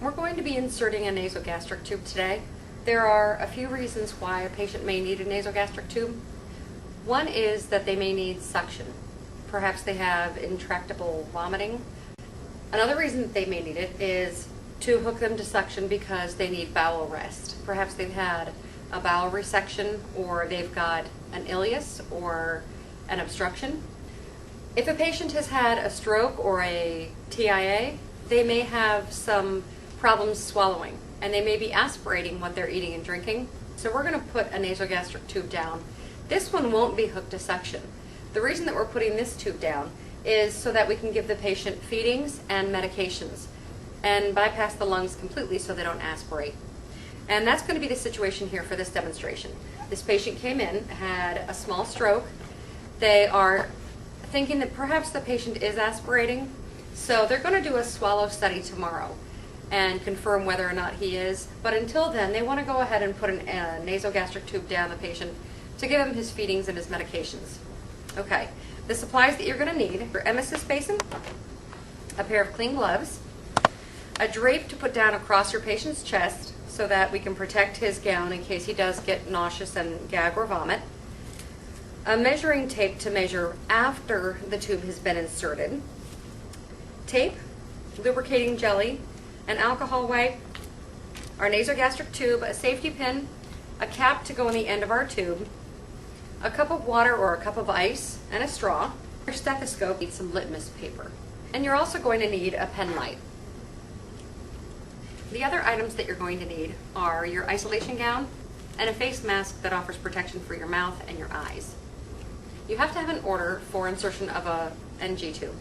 We're going to be inserting a nasogastric tube today. There are a few reasons why a patient may need a nasogastric tube. One is that they may need suction. Perhaps they have intractable vomiting. Another reason that they may need it is to hook them to suction because they need bowel rest. Perhaps they've had a bowel resection, or they've got an ileus or an obstruction. If a patient has had a stroke or a TIA, they may have some problems swallowing, and they may be aspirating what they're eating and drinking. So we're going to put a nasogastric tube down. This one won't be hooked to suction. The reason that we're putting this tube down is so that we can give the patient feedings and medications and bypass the lungs completely so they don't aspirate. And that's going to be the situation here for this demonstration. This patient came in, had a small stroke. They are thinking that perhaps the patient is aspirating, so they're going to do a swallow study tomorrow and confirm whether or not he is. But until then, they want to go ahead and put a nasogastric tube down the patient to give him his feedings and his medications. Okay, the supplies that you're going to need: your emesis basin, a pair of clean gloves, a drape to put down across your patient's chest so that we can protect his gown in case he does get nauseous and gag or vomit, a measuring tape to measure after the tube has been inserted, tape, lubricating jelly, an alcohol wipe, our nasogastric tube, a safety pin, a cap to go on the end of our tube, a cup of water or a cup of ice, and a straw. Your stethoscope needs some litmus paper. And you're also going to need a pen light. The other items that you're going to need are your isolation gown and a face mask that offers protection for your mouth and your eyes. You have to have an order for insertion of a NG tube.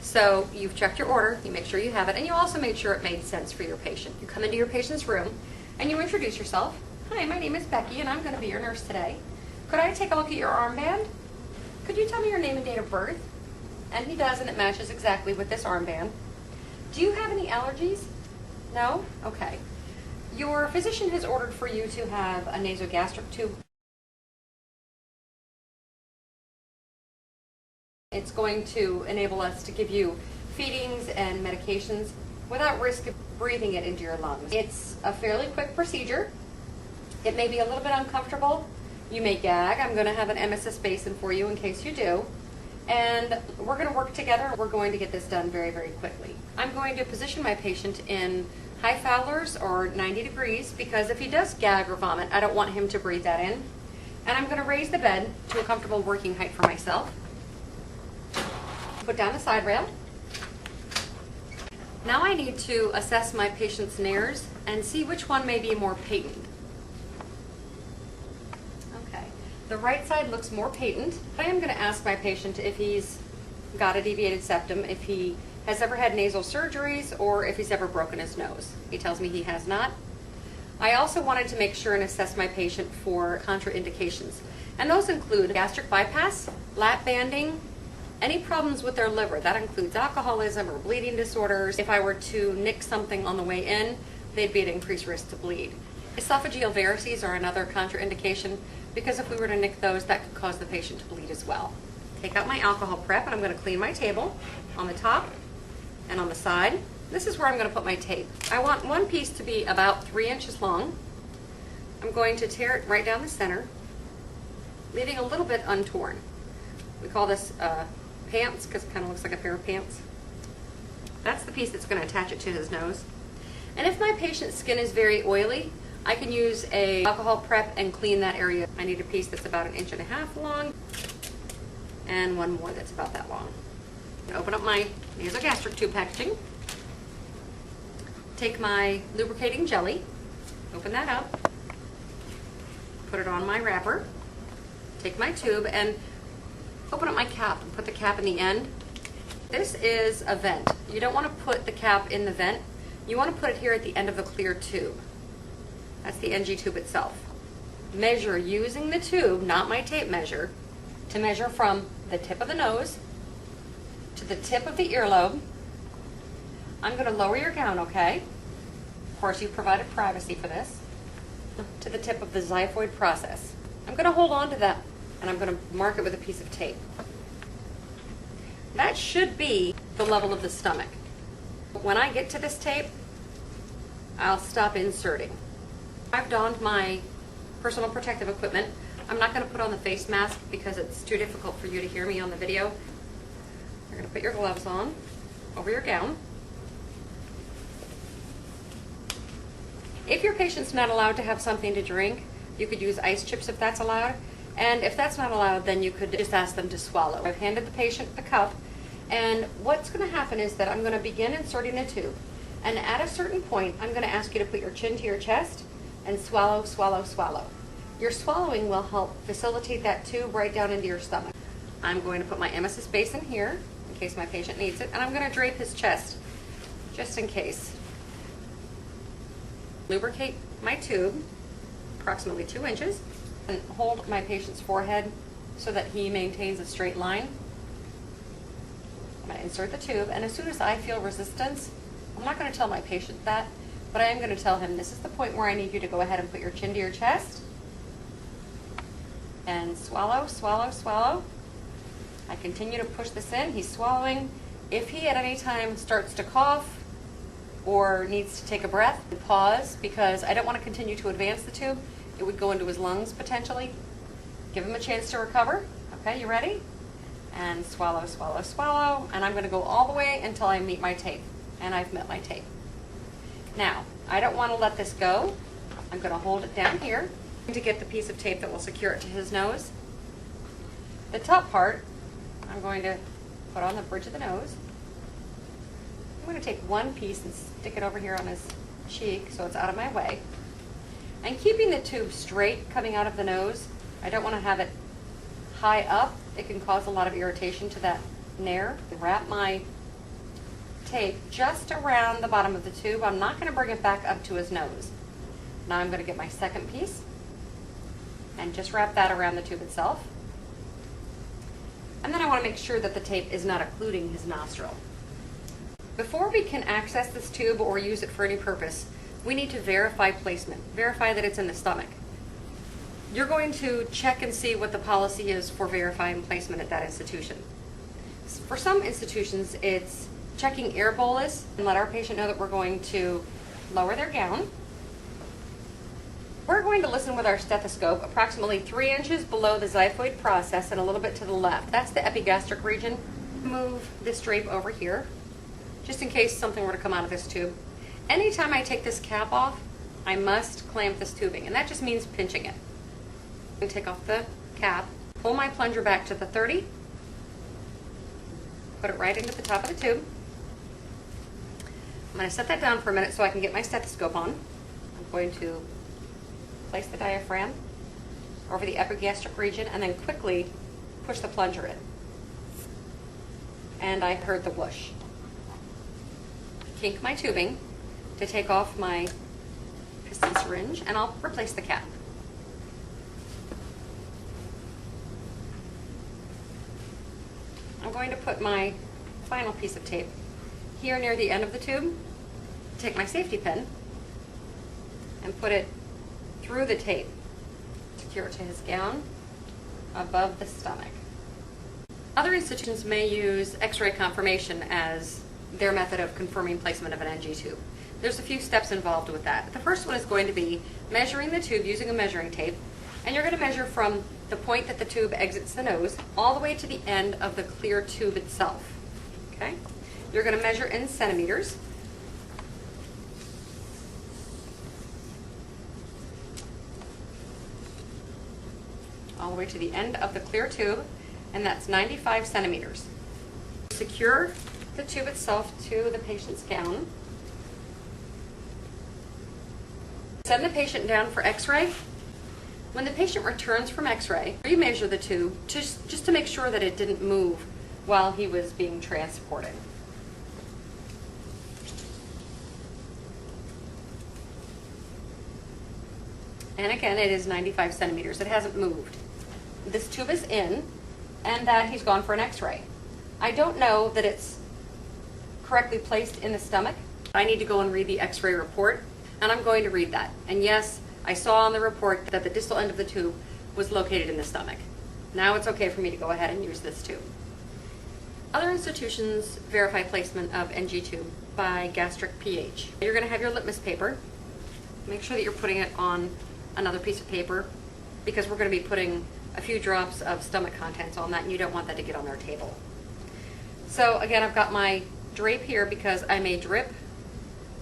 So you've checked your order, you make sure you have it, and you also made sure it made sense for your patient. You come into your patient's room and you introduce yourself. Hi, my name is Becky and I'm going to be your nurse today. Could I take a look at your armband? Could you tell me your name and date of birth? And he does, and it matches exactly with this armband. Do you have any allergies? No? Okay. Your physician has ordered for you to have a nasogastric tube. It's going to enable us to give you feedings and medications without risk of breathing it into your lungs. It's a fairly quick procedure. It may be a little bit uncomfortable. You may gag. I'm going to have an emesis basin for you in case you do. And we're going to work together. We're going to get this done very, very quickly. I'm going to position my patient in high Fowler's or 90 degrees because if he does gag or vomit, I don't want him to breathe that in. And I'm going to raise the bed to a comfortable working height for myself. Put down the side rail. Now I need to assess my patient's nares and see which one may be more patent. Okay, the right side looks more patent. I am going to ask my patient if he's got a deviated septum, if he has ever had nasal surgeries, or if he's ever broken his nose. He tells me he has not. I also wanted to make sure and assess my patient for contraindications, and those include gastric bypass, lap banding, any problems with their liver. That includes alcoholism or bleeding disorders. If I were to nick something on the way in, they'd be at increased risk to bleed. Esophageal varices are another contraindication because if we were to nick those, that could cause the patient to bleed as well. Take out my alcohol prep and I'm going to clean my table on the top and on the side. This is where I'm going to put my tape. I want one piece to be about 3 inches long. I'm going to tear it right down the center, leaving a little bit untorn. We call this pants because it kind of looks like a pair of pants. That's the piece that's going to attach it to his nose. And if my patient's skin is very oily, I can use a alcohol prep and clean that area. I need a piece that's about 1.5 inches long and one more that's about that long. Open up my nasogastric tube packaging. Take my lubricating jelly, open that up, put it on my wrapper, take my tube and open up my cap and put the cap in the end. This is a vent. You don't want to put the cap in the vent. You want to put it here at the end of the clear tube. That's the NG tube itself. Measure using the tube, not my tape measure, to measure from the tip of the nose to the tip of the earlobe. I'm going to lower your gown, okay? Of course, you've provided privacy for this. To the tip of the xiphoid process. I'm going to hold on to that and I'm going to mark it with a piece of tape. That should be the level of the stomach. When I get to this tape, I'll stop inserting. I've donned my personal protective equipment. I'm not going to put on the face mask because it's too difficult for you to hear me on the video. You're going to put your gloves on over your gown. If your patient's not allowed to have something to drink, you could use ice chips if that's allowed. And if that's not allowed, then you could just ask them to swallow. I've handed the patient the cup, and what's going to happen is that I'm going to begin inserting the tube. And at a certain point, I'm going to ask you to put your chin to your chest and swallow, swallow, swallow. Your swallowing will help facilitate that tube right down into your stomach. I'm going to put my emesis basin here in case my patient needs it, and I'm going to drape his chest just in case. Lubricate my tube approximately 2 inches and hold my patient's forehead so that he maintains a straight line. I'm going to insert the tube, and as soon as I feel resistance, I'm not going to tell my patient that, but I am going to tell him this is the point where I need you to go ahead and put your chin to your chest and swallow, swallow, swallow. I continue to push this in. He's swallowing. If he at any time starts to cough or needs to take a breath, pause, because I don't want to continue to advance the tube. It would go into his lungs potentially. Give him a chance to recover. Okay, you ready? And swallow, swallow, swallow. And I'm going to go all the way until I meet my tape. And I've met my tape. Now, I don't want to let this go. I'm going to hold it down here to get the piece of tape that will secure it to his nose. The top part, I'm going to put on the bridge of the nose. I'm going to take one piece and stick it over here on his cheek so it's out of my way. And keeping the tube straight coming out of the nose, I don't want to have it high up. It can cause a lot of irritation to that nair. Wrap my tape just around the bottom of the tube. I'm not going to bring it back up to his nose. Now I'm going to get my second piece and just wrap that around the tube itself. And then I want to make sure that the tape is not occluding his nostril. Before we can access this tube or use it for any purpose, we need to verify placement, verify that it's in the stomach. You're going to check and see what the policy is for verifying placement at that institution. For some institutions, it's checking air bolus and let our patient know that we're going to lower their gown. We're going to listen with our stethoscope approximately 3 inches below the xiphoid process and a little bit to the left. That's the epigastric region. Move this drape over here, just in case something were to come out of this tube. Anytime I take this cap off, I must clamp this tubing, and that just means pinching it. I'm going to take off the cap, pull my plunger back to the 30, put it right into the top of the tube. I'm going to set that down for a minute so I can get my stethoscope on. I'm going to place the diaphragm over the epigastric region and then quickly push the plunger in. And I heard the whoosh. Kink my tubing to take off my piston syringe, and I'll replace the cap. I'm going to put my final piece of tape here near the end of the tube, take my safety pin and put it through the tape, secure it to his gown above the stomach. Other institutions may use X-ray confirmation as their method of confirming placement of an NG tube. There's a few steps involved with that. The first one is going to be measuring the tube using a measuring tape, and you're going to measure from the point that the tube exits the nose all the way to the end of the clear tube itself. Okay? You're going to measure in centimeters. All the way to the end of the clear tube, and that's 95 centimeters. Secure the tube itself to the patient's gown. Send the patient down for X-ray. When the patient returns from X-ray, remeasure the tube just to make sure that it didn't move while he was being transported. And again, it is 95 centimeters. It hasn't moved. This tube is in, and that he's gone for an X-ray. I don't know that it's correctly placed in the stomach. I need to go and read the X-ray report, and I'm going to read that. And yes, I saw on the report that the distal end of the tube was located in the stomach. Now it's okay for me to go ahead and use this tube. Other institutions verify placement of NG tube by gastric pH. You're going to have your litmus paper. make sure that you're putting it on another piece of paper because we're going to be putting a few drops of stomach contents on that and you don't want that to get on their table. So again, I've got my drape here because I may drip.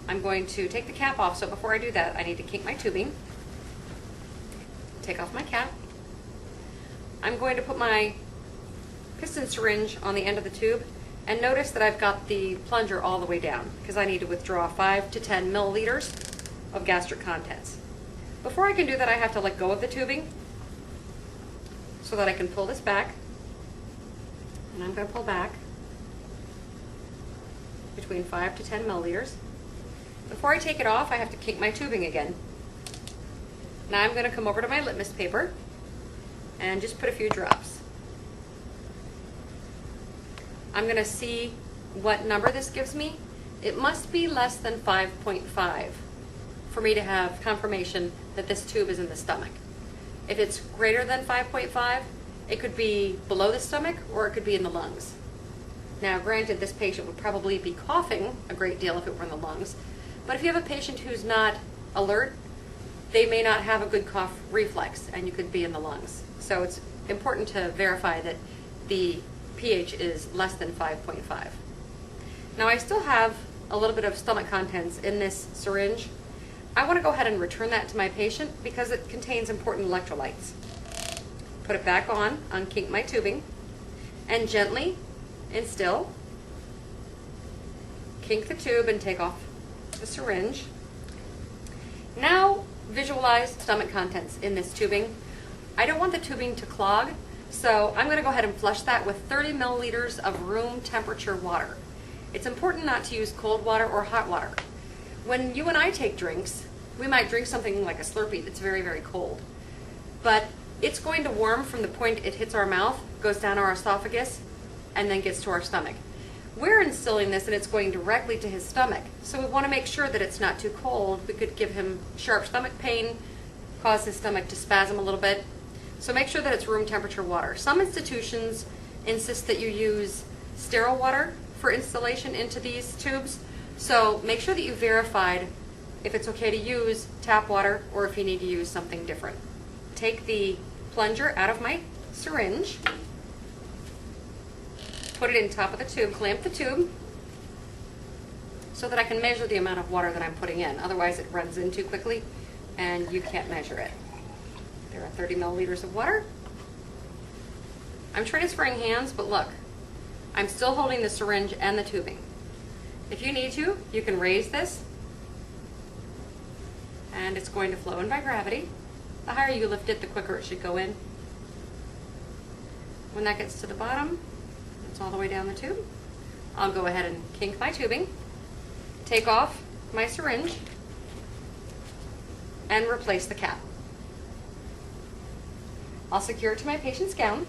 I'm going to take the cap off, so before I do that, I need to kink my tubing, take off my cap. I'm going to put my piston syringe on the end of the tube, and notice that I've got the plunger all the way down because I need to withdraw 5 to 10 milliliters of gastric contents. Before I can do that, I have to let go of the tubing so that I can pull this back, and I'm going to pull back between 5 to 10 milliliters. Before I take it off, I have to kink my tubing again. Now I'm going to come over to my litmus paper and just put a few drops. I'm going to see what number this gives me. It must be less than 5.5 for me to have confirmation that this tube is in the stomach. If it's greater than 5.5, it could be below the stomach or it could be in the lungs. Now granted, this patient would probably be coughing a great deal if it were in the lungs, but if you have a patient who's not alert, they may not have a good cough reflex and you could be in the lungs. So it's important to verify that the pH is less than 5.5. Now I still have a little bit of stomach contents in this syringe. I want to go ahead and return that to my patient because it contains important electrolytes. Put it back on, unkink my tubing, and gently and still kink the tube and take off the syringe. Now visualize stomach contents in this tubing. I don't want the tubing to clog, so I'm going to go ahead and flush that with 30 milliliters of room temperature water. It's important not to use cold water or hot water. When you and I take drinks, we might drink something like a Slurpee that's very, very cold. But it's going to warm from the point it hits our mouth, goes down our esophagus, and then gets to our stomach. We're instilling this and it's going directly to his stomach. So we want to make sure that it's not too cold. We could give him sharp stomach pain, cause his stomach to spasm a little bit. So make sure that it's room temperature water. Some institutions insist that you use sterile water for installation into these tubes. So make sure that you verified if it's okay to use tap water or if you need to use something different. Take the plunger out of my syringe, put it in top of the tube, clamp the tube so that I can measure the amount of water that I'm putting in. Otherwise it runs in too quickly and you can't measure it. There are 30 milliliters of water. I'm transferring hands, but look, I'm still holding the syringe and the tubing. If you need to, you can raise this and it's going to flow in by gravity. The higher you lift it, the quicker it should go in. When that gets to the bottom, it's all the way down the tube. I'll go ahead and kink my tubing, take off my syringe, and replace the cap. I'll secure it to my patient's gown.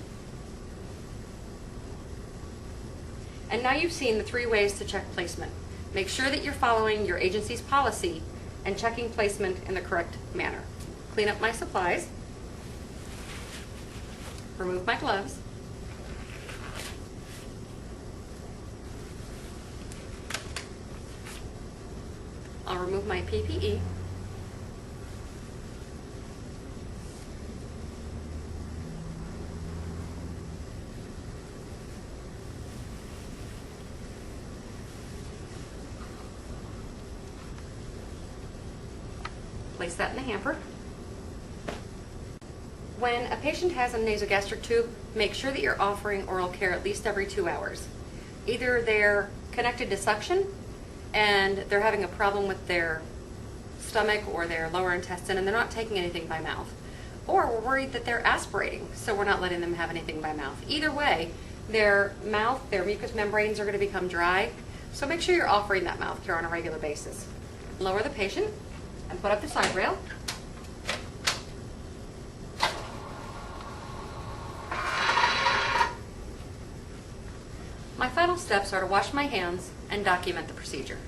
And now you've seen the 3 ways to check placement. Make sure that you're following your agency's policy and checking placement in the correct manner. Clean up my supplies, remove my gloves, I'll remove my PPE, place that in the hamper. When a patient has a nasogastric tube, make sure that you're offering oral care at least every 2 hours. Either they're connected to suction and they're having a problem with their stomach or their lower intestine and they're not taking anything by mouth. Or we're worried that they're aspirating, so we're not letting them have anything by mouth. Either way, their mouth, their mucous membranes are going to become dry, so make sure you're offering that mouth care on a regular basis. Lower the patient and put up the side rail. My final steps are to wash my hands and document the procedure.